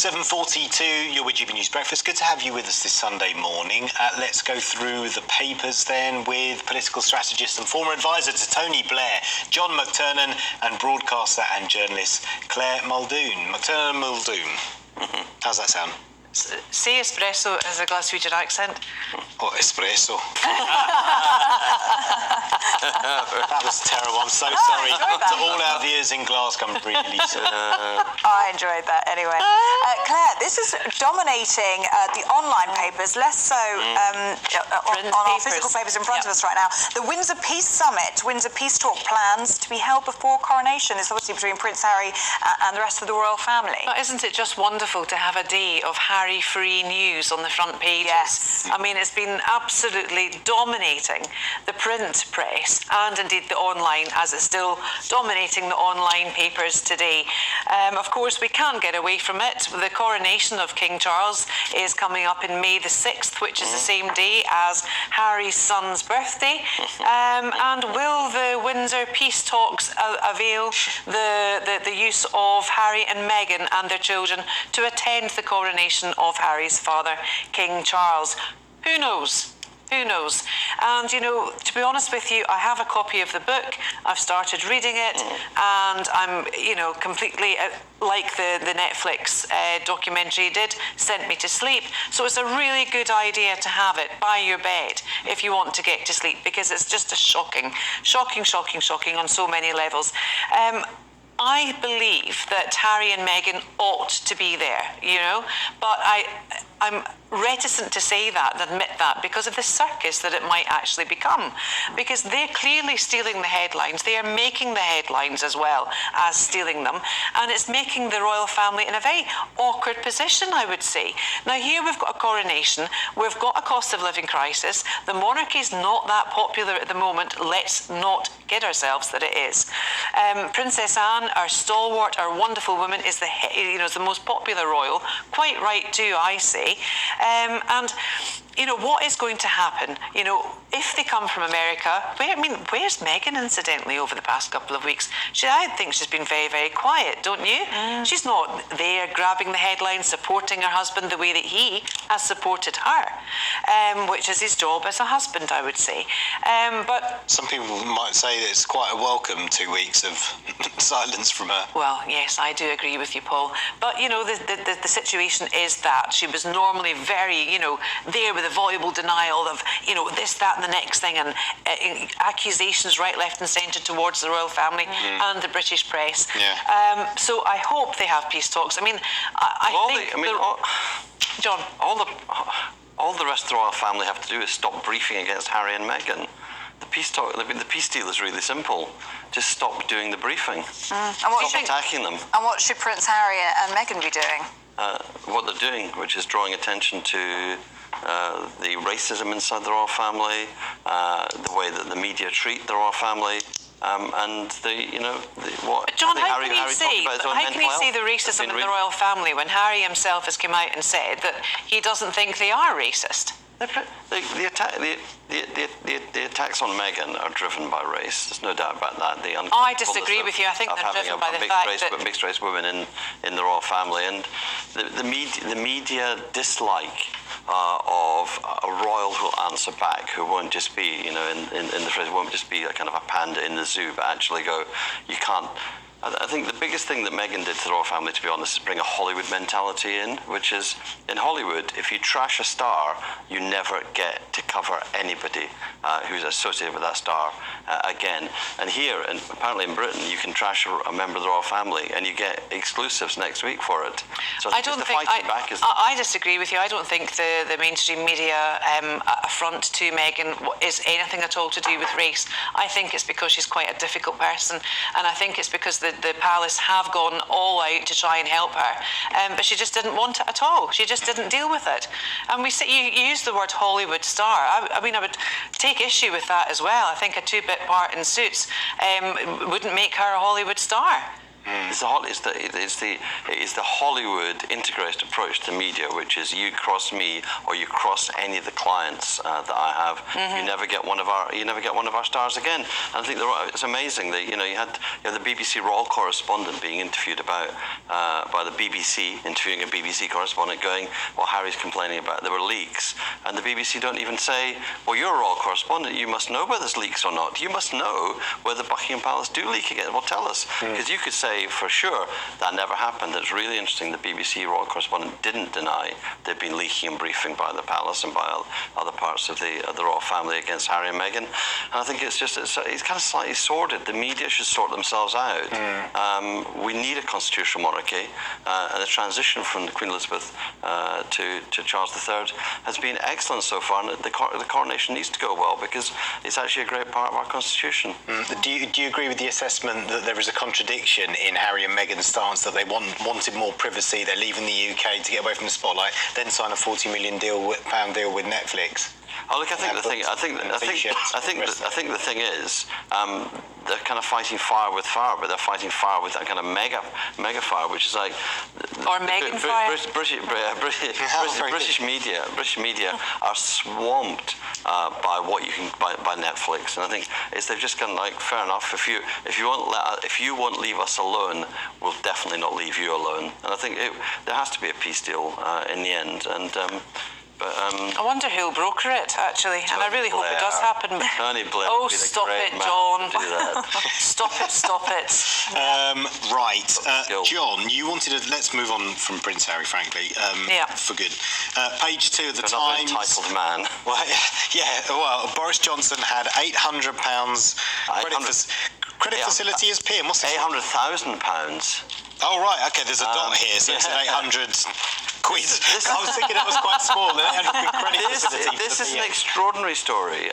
7:42, you're with GBNEWS Breakfast. Good to have you with us this Sunday morning. Let's go through the papers then with political strategist and former advisor to Tony Blair, John McTernan, and broadcaster and journalist Claire Muldoon. McTernan and Muldoon. How's that sound? Say espresso as a Glaswegian accent. Oh, espresso. That was terrible. I'm so sorry to all our viewers in Glasgow. I'm really sorry. I enjoyed that anyway. Claire, this is dominating the online papers, less so on our physical papers in front of us right now. The Windsor Peace Summit, Windsor Peace Talk plans to be held before coronation. It's obviously between Prince Harry and the rest of the royal family. But isn't it just wonderful to have a day of Harry-free news on the front pages? Yes. I mean, it's been absolutely dominating the print press and indeed the online, as it's still dominating the online papers today. Of course, we can't get away from it. The coronation of King Charles is coming up in May the 6th, which is the same day as Harry's son's birthday. And will the Windsor Peace Talks avail the use of Harry and Meghan and their children to attend the coronation of Harry's father, King Charles? Who knows? Who knows? And, you know, to be honest with you, I have a copy of the book. I've started reading it, and I'm, you know, completely, like the Netflix documentary did, sent me to sleep. So it's a really good idea to have it by your bed if you want to get to sleep, because it's just a shocking on so many levels. I believe that Harry and Meghan ought to be there, you know, but I'm reticent to say that and admit that because of the circus that it might actually become, because they're clearly stealing the headlines. They are making the headlines as well as stealing them, and it's making the royal family in a very awkward position, I would say. Now here we've got a coronation, we've got a cost of living crisis, the monarchy's not that popular at the moment. Let's not kid ourselves that it is. Princess Anne, our stalwart, our wonderful woman, is the most popular royal, quite right too, I say. And you know, what is going to happen, you know, if they come from America? Where's Meghan, incidentally, over the past couple of weeks? I think she's been very, very quiet, don't you? She's not there grabbing the headlines, supporting her husband the way that he has supported her, which is his job as a husband, I would say. But some people might say that it's quite a welcome 2 weeks of silence from her. Well, yes, I do agree with you, Paul. But, you know, the situation is that she was normally very, you know, there with a voluble denial of, you know, this, that and the next thing, and accusations right, left and centre towards the royal family and the British press. Yeah. So I hope they have peace talks. I mean, John, all the rest of the royal family have to do is stop briefing against Harry and Meghan. The peace talk, the peace deal is really simple. Just stop doing the briefing. Stop attacking them. And what should Prince Harry and Meghan be doing? What they're doing, which is drawing attention to the racism inside the royal family, the way that the media treat the royal family, and what. But John, how can you see the racism in the royal family when Harry himself has come out and said that he doesn't think they are racist? The attacks on Meghan are driven by race. There's no doubt about that. I disagree with you. I think they're driven by the fact that mixed race women in the royal family, and the media dislike of a royal who'll answer back, who won't just be, you know, in the phrase, won't just be a kind of a panda in the zoo, but actually go, you can't. I think the biggest thing that Meghan did to the royal family, to be honest, is bring a Hollywood mentality in, which is, in Hollywood, if you trash a star, you never get to cover anybody who's associated with that star again. And here, and apparently in Britain, you can trash a member of the royal family and you get exclusives next week for it. So I disagree with you. I don't think the mainstream media affront to Meghan is anything at all to do with race. I think it's because she's quite a difficult person, and I think it's because the palace have gone all out to try and help her, but she just didn't want it at all. She just didn't deal with it. And we say, you use the word Hollywood star. I mean, I would take issue with that as well. I think a two-bit part in Suits wouldn't make her a Hollywood star. It's the Hollywood integrated approach to media, which is you cross me or you cross any of the clients that I have. You never get one of our stars again. And I think it's amazing that you had the BBC royal correspondent being interviewed by the BBC, interviewing a BBC correspondent, going, "Well, Harry's complaining about there were leaks," and the BBC don't even say, "Well, you're a royal correspondent. You must know whether there's leaks or not. You must know whether Buckingham Palace do leak again. Well, tell us, because you could say for sure that never happened." It's really interesting. The BBC royal correspondent didn't deny they'd been leaking and briefing by the palace and by other parts of the royal family against Harry and Meghan. And I think it's kind of slightly sordid. The media should sort themselves out. We need a constitutional monarchy, and the transition from Queen Elizabeth to Charles III has been excellent so far. And the coronation needs to go well because it's actually a great part of our constitution. Do you agree with the assessment that there is a contradiction in Harry and Meghan's stance that they wanted more privacy, they're leaving the UK to get away from the spotlight, then sign a £40 million pound deal with Netflix? Oh, look, I think the thing is, they're kind of fighting fire with fire, but they're fighting fire with that kind of mega fire, which is like. Or Meghan fire. British media are swamped by what you can by Netflix, and I think they've just gone like, fair enough. If you won't leave us alone, we'll definitely not leave you alone. And I think there has to be a peace deal in the end, and. I wonder who'll broker it, actually, and I really hope it does happen. Tony Blair. Oh, stop it, John! Stop it! Right, John, you wanted to. Let's move on from Prince Harry, frankly. For good. Page 2 of the Times. Entitled man. Well, yeah. Well, Boris Johnson had £800 credit facility as PM. What's this? £800,000. Oh right, okay. There's a dot here, so it's an 800 quid. I was thinking it was quite small. This is an extraordinary story.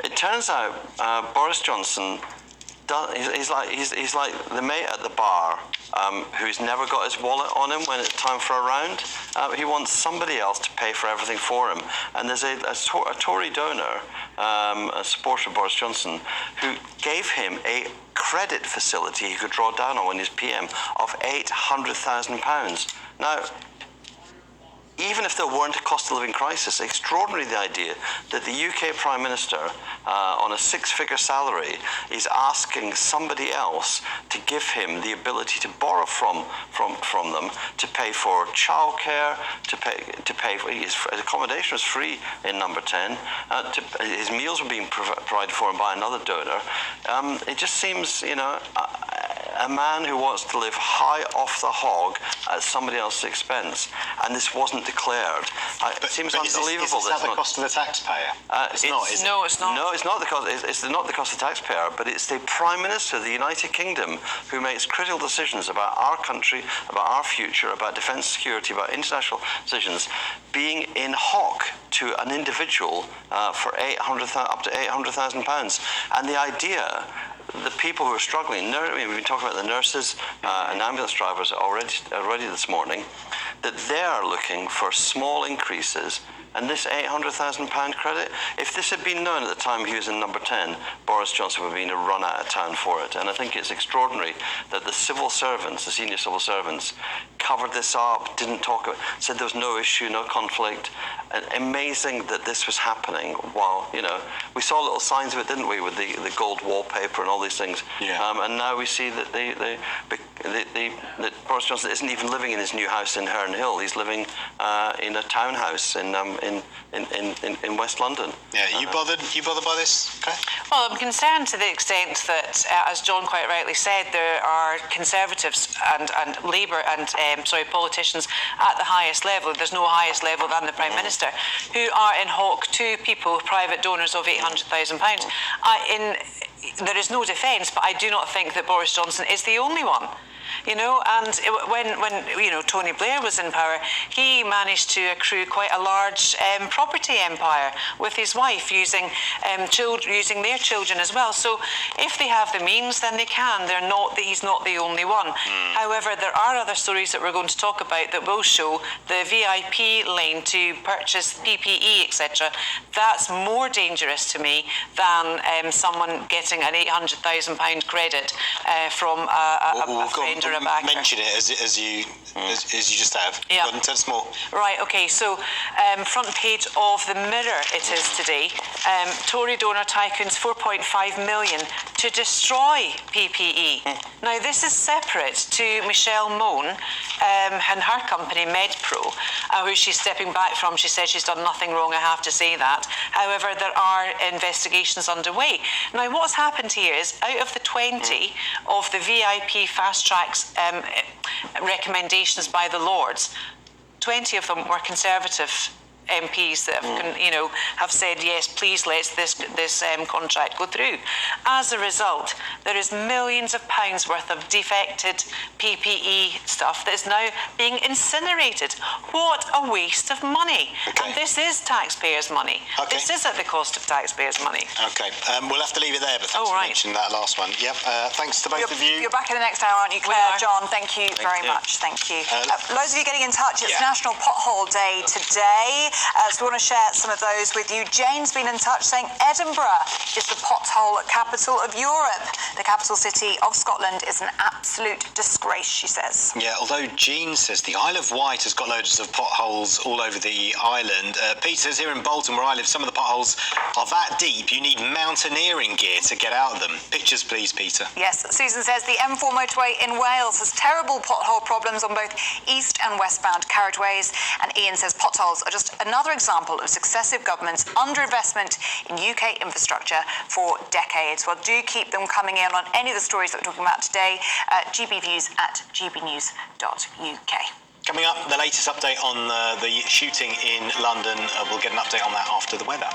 It turns out Boris Johnson, he's like the mate at the bar who's never got his wallet on him when it's time for a round. He wants somebody else to pay for everything for him. And there's a Tory donor, a supporter of Boris Johnson, who gave him a credit facility he could draw down on when he's PM of £800,000. Now, even if there weren't a cost of living crisis, extraordinary the idea that the UK Prime Minister, on a six-figure salary, is asking somebody else to give him the ability to borrow from them to pay for childcare, to pay for his accommodation was free in Number 10. His meals were being provided for him by another donor. It just seems, a man who wants to live high off the hog at somebody else's expense, and this wasn't declared. It seems unbelievable. Is this not the cost of the taxpayer? It's not, is it? No, it's not. No, it's not the cost. It's not the cost of the taxpayer, but it's the Prime Minister of the United Kingdom who makes critical decisions about our country, about our future, about defence security, about international decisions, being in hock to an individual for up to £800,000, and the idea. The people who are struggling, we've been talking about the nurses and ambulance drivers already this morning, that they are looking for small increases. And this £800,000 credit, if this had been known at the time he was in Number 10, Boris Johnson would have been a run out of town for it. And I think it's extraordinary that the civil servants, the senior civil servants, covered this up, didn't talk about it, said there was no issue, no conflict. And amazing that this was happening while, we saw little signs of it, didn't we, with the gold wallpaper and all these things. Yeah. And now we see that that Boris Johnson isn't even living in his new house in Herne Hill. He's living in a townhouse in West London. Yeah, you bothered by this? Okay. Well, I'm concerned to the extent that, as John quite rightly said, there are Conservatives and Labour and politicians at the highest level. There's no highest level than the Prime Minister, who are in hock to people, private donors of £800,000. There is no defence, but I do not think that Boris Johnson is the only one you know, and when you know, Tony Blair was in power, he managed to accrue quite a large property empire with his wife, using using their children as well. So if they have the means, then they can. He's not the only one. However, there are other stories that we're going to talk about that will show the VIP lane to purchase PPE, etc. That's more dangerous to me than someone getting an £800,000 credit from a friend or a backer. Mention it as you just have. Yeah. Go on, tell us more. Right, okay, so front page of the Mirror it is today. Tory donor tycoons 4.5 million to destroy PPE. Now, this is separate to Michelle Mone and her company, MedPro, who she's stepping back from. She says she's done nothing wrong, I have to say that. However, there are investigations underway. Now, what's happened here is, out of the 20 of the VIP fast tracks recommendations by the Lords, 20 of them were Conservative MPs that have said, yes, please let this contract go through. As a result, there is millions of pounds worth of defected PPE stuff that is now being incinerated. What a waste of money. Okay. And this is taxpayers' money. Okay. This is at the cost of taxpayers' money. Okay, we'll have to leave it there, but thanks for mentioning that last one. Yep, thanks to both of you. You're back in the next hour, aren't you, Claire? John, thank you very much. Thank you. Loads of you getting in touch. It's National Pothole Day today. So we want to share some of those with you. Jane's been in touch saying Edinburgh is the pothole capital of Europe. The capital city of Scotland is an absolute disgrace, she says. Yeah, although Jean says the Isle of Wight has got loads of potholes all over the island. Peter says here in Bolton, where I live, some of the potholes are that deep you need mountaineering gear to get out of them. Pictures, please, Peter. Yes, Susan says the M4 motorway in Wales has terrible pothole problems on both east and westbound carriageways. And Ian says potholes are just another example of successive governments' underinvestment in UK infrastructure for decades. Well, do keep them coming in on any of the stories that we're talking about today. GBNews at gbnews.uk. Coming up, the latest update on the shooting in London. We'll get an update on that after the weather.